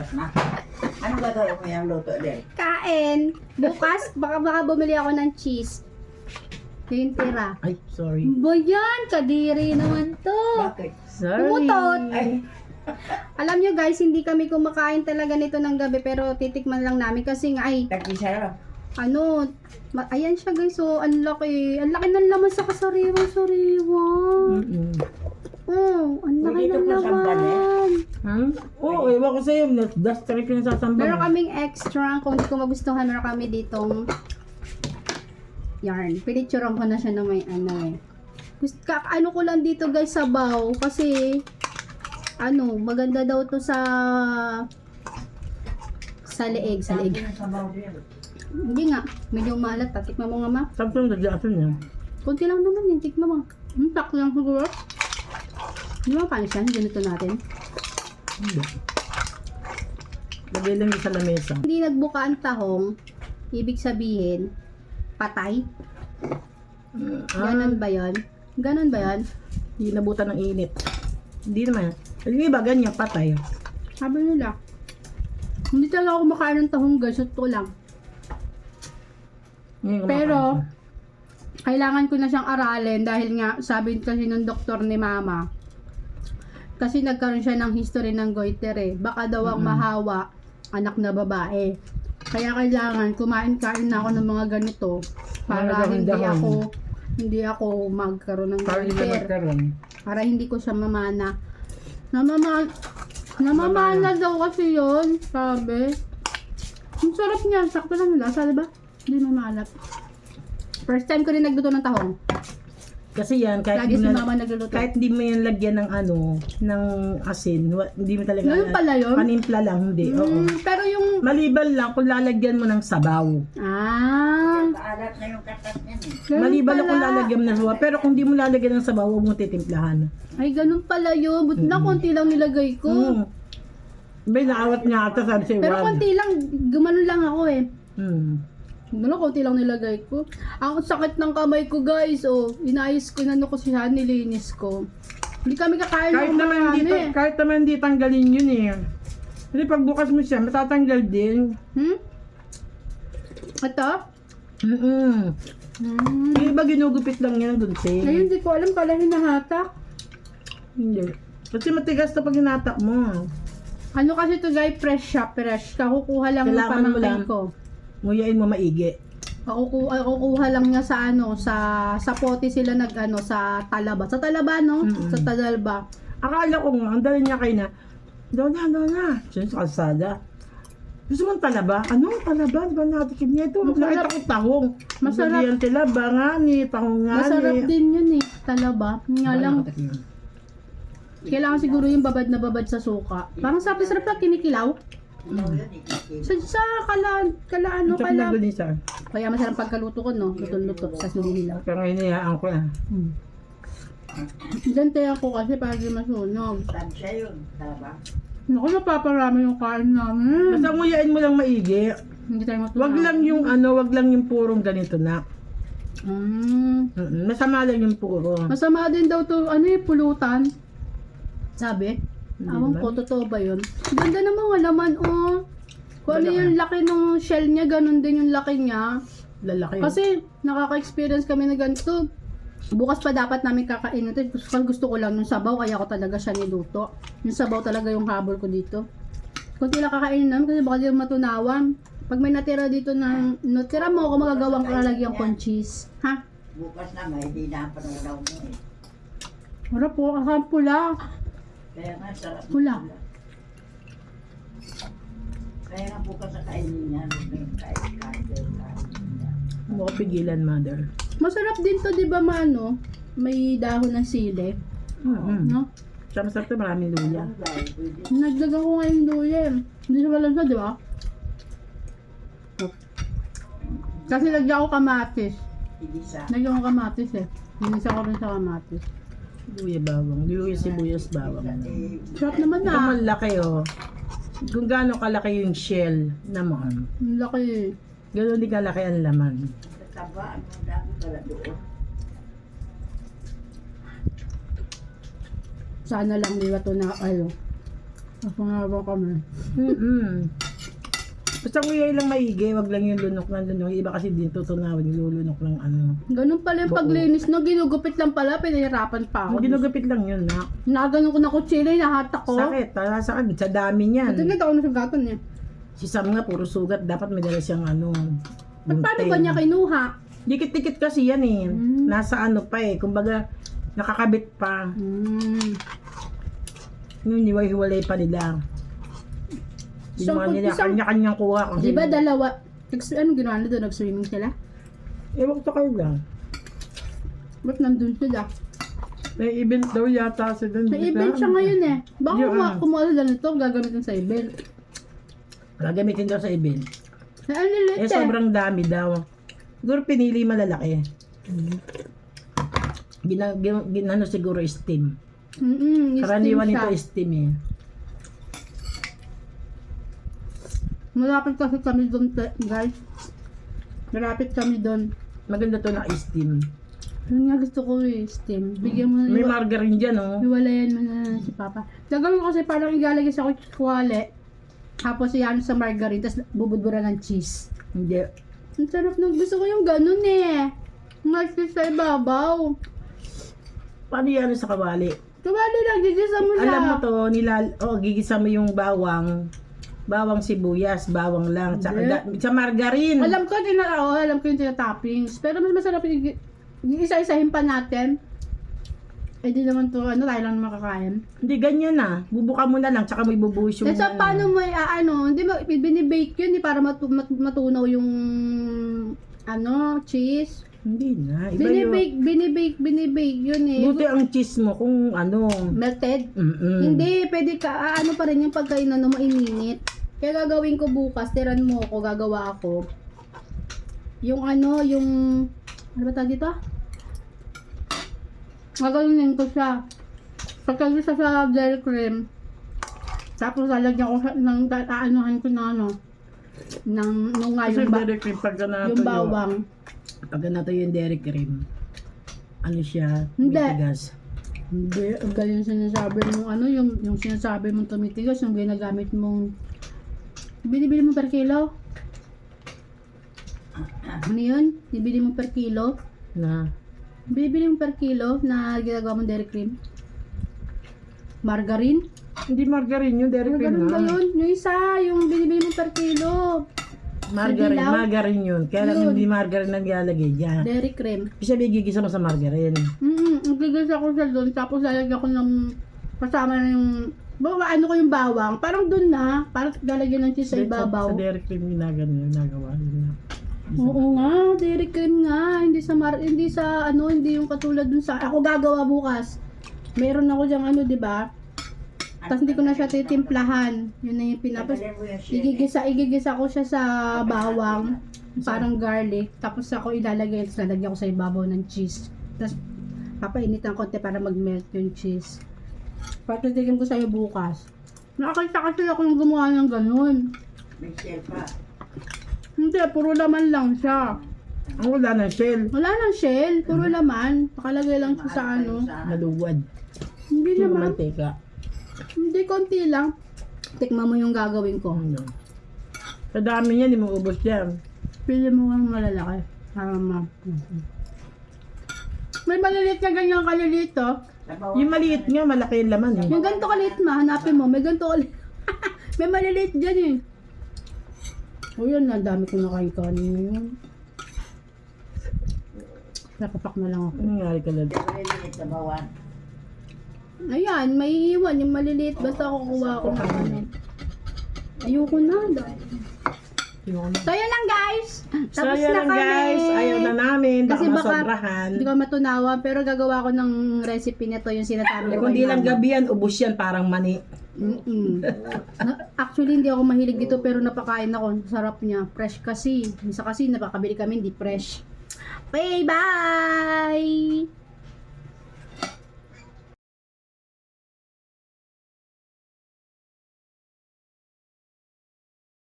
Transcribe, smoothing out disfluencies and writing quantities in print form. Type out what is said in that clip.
bukas na. Ano gagawin mo yung luto din? Kain. Bukas, baka bumili ako ng cheese. Yung tira. Ay, sorry. Bayan, kadiri naman to. Bakit? Sorry. Umutot. Ay, Alam nyo guys, hindi kami kumakain talaga nito ng gabi pero titikman lang namin kasi nga ay, tag-isa lang. ano, ayan siya guys, so ang laki ng laman sa kasariwa-sariwa. Oh, ang laki Dito ng po sa laman. Hmm? Oo, ewan ko sa'yo. Dust trip yung nasasamba. Meron kaming extra, kung hindi ko magustuhan, meron kami ditong yarn. Pinicturean ko na siya na may ano eh. Ano ko lang dito guys, sabaw. Kasi, ano, maganda daw to sa leeg, sa leeg. Hindi nga, medyo maalat. Tikman mo nga ma. Sabi yung naglasan niya. Kunti lang naman yun, tikman mo. Sakto lang siguro. Hindi mo paano siya, ganito natin. Hindi. Lagay lang yung sa lamesa. Hindi nagbuka ang tahong, ibig sabihin, patay. Ganon ba yun? Ganon ba yun? Hindi nabutan ng init. Hindi naman. Yung iba, ganyan, patay. Sabi nila, hindi talaga ako makain ng tahong guys, ito lang. Ngayon, Pero, kumakain kailangan ko na siyang aralin dahil nga, sabi kasi ng doktor ni mama, kasi nagkaroon siya ng history ng goiter eh. Baka daw ang mahawa, anak na babae. Kaya kailangan kumain-kain na ako ng mga ganito para Dahan-dahan. hindi ako magkaroon ng ka. Para hindi na goiter. magkaroon. Para hindi ko siya mamana. Namamana daw kasi yun, sabi. Ang sarap niya, sakto lang nila, sabi ba? Hindi mamalat. First time ko rin nagluto ng tahong. Kasi yan, kahit Lagi di si mo mama nagluluto. kahit di mo yan lagyan ng ano, ng asin, hindi mo talaga Ganun pala yun? panimpla lang, hindi. Oo. Pero yung... Maliban lang kung lalagyan mo ng sabaw. Paalat na yung katas niyan eh. Ganun Maliban lang kung pala. lalagyan mo ng sabaw. Pero kung di mo lalagyan ng sabaw, huwag mo titimplahan. Ay, ganun pala yun. Buti na konti lang nilagay ko. May naawat niya ata, sabi si Pero Juan. konti lang, gumanon lang ako eh. Hmm. Konti lang nilagay ko. Ang sakit ng kamay ko guys, oh. Inayos ko na ko siya, nilinis ko. Hindi kami kakain Kahit ng naman marami. dito, kahit naman di tanggalin yun eh. Kasi pagbukas mo siya, matatanggal din. Ito? Mm-mm. Yung iba ginugupit lang yan doon, Ngayon, hindi ko alam pala hinahatak. Hindi. Kasi matigas na pag hinatak mo. Ano kasi to guys, fresh siya, fresh. Kakukuha lang ng Kailangan mo lang. pamangkin ko. Nguyain mo maigi. Kukuha lang niya sa ano, sa pote sila nag ano, sa Talaba. Sa Talaba, no? Sa Talaba. Akala ko nga, ang dali niya kayo na, daw na. Siya sa kalsada. Gusto mong talaba? Ano? Talaba? Di ba natikim niya ito? Masarap. Nakita ko tahong. Masarap. Yan talaba nga ni, tahong nga ni. Masarap din yun eh, Talaba. Nga lang, kailangan siguro yung babad na babad sa suka. Parang sarap na kinikilaw. Sa ano, Ito pinagunisa. Kaya masarap pagkaluto ko, no? Luto-luto sa sinilaw. Kaya ngayon niyaan ko na. Dante ako kasi para di masunog. Tansya yun, tama? Naku, napaparami yung kain namin. Basta nguyain mo lang maigi. Hindi tayo matunaw. Wag lang yung purong ganito na. Masama lang yung puro. Masama din daw to, ano eh, pulutan. Sabi? Hindi Awang naman. ko, totoo ba yun? Ganda naman, wala man, oh. Kung ano Wala yung laki ng shell niya, ganun din yung laki niya. Lalaki. Kasi, nakaka-experience kami na ganito. Bukas pa dapat namin kakain ito. Gusto ko lang yung sabaw, kaya ko talaga siya niluto. Yung sabaw talaga yung habol ko dito. Kunti lang kakainin namin kasi baka di matunawan. Pag may natira dito ng, natira mo ako magagawang kalalagyan kong cheese. Ha? Bukas na, may hindi na panulaw mo eh. Wala po, asam pula. Kaya nga, sarap. Pula. Kaya nga bukas sa kainin niya, kain. Huwag mo pigilan, mother. Masarap din to, di ba, Mano? May dahon ng sili. No? Siya masarap ito, maraming luya. Nagdagan ko ngayon luya eh. Hindi siya walang sa, di ba? Kasi lagyan ko kamatis. Igisa. Lagyan ko kamatis eh. Hinisa ko rin sa kamatis. Luya bawang. Luya sibuyas bawang. Sarap naman Ito na. malaki oh. Kung gaano kalaki yung shell naman. Ang laki eh. Gano'n din kalaki ang laman. Taba, ano dami pala doon. Sana lang di ba ito na, ano, Nasungawa kami. Basta nguyay lang maigi, wag lang yung lunok na lunok. Yung iba kasi din tutunawin, nilulunok lang ano. Ganun pala yung Oo. paglinis, no? Ginugupit lang pala, pinahirapan pa ako. Ginugapit lang yun na. Naganon ko na kutsila, nahatak ko. Sakit, sakit, sa dami niyan. Ito na ako nasugatan niya. Si Sam nga, puro sugat. Dapat may dala siyang ano, Ba't paano gunting. ba niya kinuha? Dikit-dikit kasi yan eh. Nasa ano pa eh. Kumbaga, nakakabit pa. Yung niway-hiwalay pa nila. Ginawa nila, kanya-kanyang kuha. Di ba dalawa? Ano ginawa nila doon? Nag-swimming sila? Ewan ko kayo lang. Ba't nandun sila? May event daw yata sila. May event siya ngayon eh. Baka Yun. kumuha sila nito, gagamitin sa event. Gagamitin daw sa event. Ang lilit Eh, sobrang dami daw. Siguro pinili malalaki. Ginano siguro steam. Karaniwan nito steam eh. Malapit kasi kami doon, guys. Malapit kami doon. Maganda to na steam. Yun nga gusto ko eh, steam. Bigyan mo na May margarine dyan oh. Hiwalayan mo na si Papa. Gagawin ko kasi parang ilalagay sa kutswale. Tapos yan sa margarine, tapos bubudbura ng cheese. Hindi. Ang sarap nung gusto ko yung ganun eh. Mag-cheese sa ibabaw. Paano yan sa kawali? Kumali lang, gigisa mo lang. Alam mo to, gigisa mo yung bawang. Bawang sibuyas, bawang lang. Tsaka sa margarine. Alam ko yung tinatoppings. Pero mas masarap yung isa-isahin pa natin. Eh di naman to, tayo lang makakain. Hindi, ganyan na. Bubuka mo na lang, tsaka mo ibubuhos yung... Eh so, paano mo, hindi mo, binibake yun, para matunaw yung, cheese. Hindi na, iba yun. Binibake yun eh. Buti ang cheese mo kung Melted? Hindi. Hindi, pwede ka, pa rin yung pagkainan mo ininit. Kaya gagawin ko bukas, tiran mo ako, gagawa ako. Yung ano ba tawag dito? Gagawin ko siya. Pagkagin siya sa dairy cream. Tapos lalagyan ko aanuhan ko na nung nga Kasi yung, dairy cream, pagka nato yung bawang. Pagka nato yung dairy cream, ano siya, Hindi. mitigas. Hindi, ang galing sinasabi mong yung sinasabi mong tumitigas, yung ginagamit mong, binibili mo per kilo? Ano yun? Bibili mo per kilo? Na, Bibili mo per kilo na ginagawa mong dairy cream? Margarine? hindi margarine yung dairy cream Ganun ba na. yun? Yung isa, yung binibili mo per kilo. Margarine, Sa dilaw? margarine yun. Kaya lang Yun. hindi margarine naglalagay dyan. Dairy cream. Kasi bigigisa mo sa margarine. Nagigisa ko siya doon, tapos lalagyan ko ng kasama na yung, ko yung bawang. Parang doon na, parang lalagyan ng cheese sa ibabaw. Sa dairy cream ginagawa yun. Oo nga, dairy cream nga. Hindi yung katulad dun sa, ako gagawa bukas. Meron ako dyang di ba? Tapos hindi ko na siya titimplahan. Yun na yung pinapos. Igigisa ko siya sa bawang. Parang garlic. Tapos ako ilalagay. Tapos lalagyan ko sa ibabaw ng cheese. Tapos papainit ng konti para mag-melt yung cheese. Patitikin ko sa'yo bukas. Nakakita kasi ako yung gumawa ng ganun. May shell pa. Hindi, puro laman lang siya. Ang wala ng shell. Wala nang shell, puro laman. Nakalagay lang siya sa Maluwad. Hindi Yung naman. mantika. Hindi, konti lang. Tikman mo yung gagawin ko. Sa dami niya, hindi mo ubos yan. Pili mo ang malalaki. Para May maliliit na ganyan kaliliit to. Yung maliit nga, malaki yung laman eh. Yung ganito kaliit hanapin mo. May ganito kaliit. May maliliit dyan eh. O yun, ang dami ko nakain kanin ngayon. Nakapak na lang ako. Ano nangyari ka lang? Maliliit na bawan. Ayan, may iwan. Yung maliliit. Basta kukuha ko ng ano. Ayoko na. So yun lang guys. Tapos yun na lang, kami. guys. Ayaw na namin. Kasi Baka baka masobrahan. hindi ko matunawa. Pero gagawa ko ng recipe nito. Yung sinasabi Eh, ko kung kay di lang Mama. gabi yan, ubos yan parang mani. Actually, hindi ako mahilig dito pero napakain ako. Sarap niya. Fresh kasi. Minsan kasi napakabili kami, hindi fresh. Okay, bye!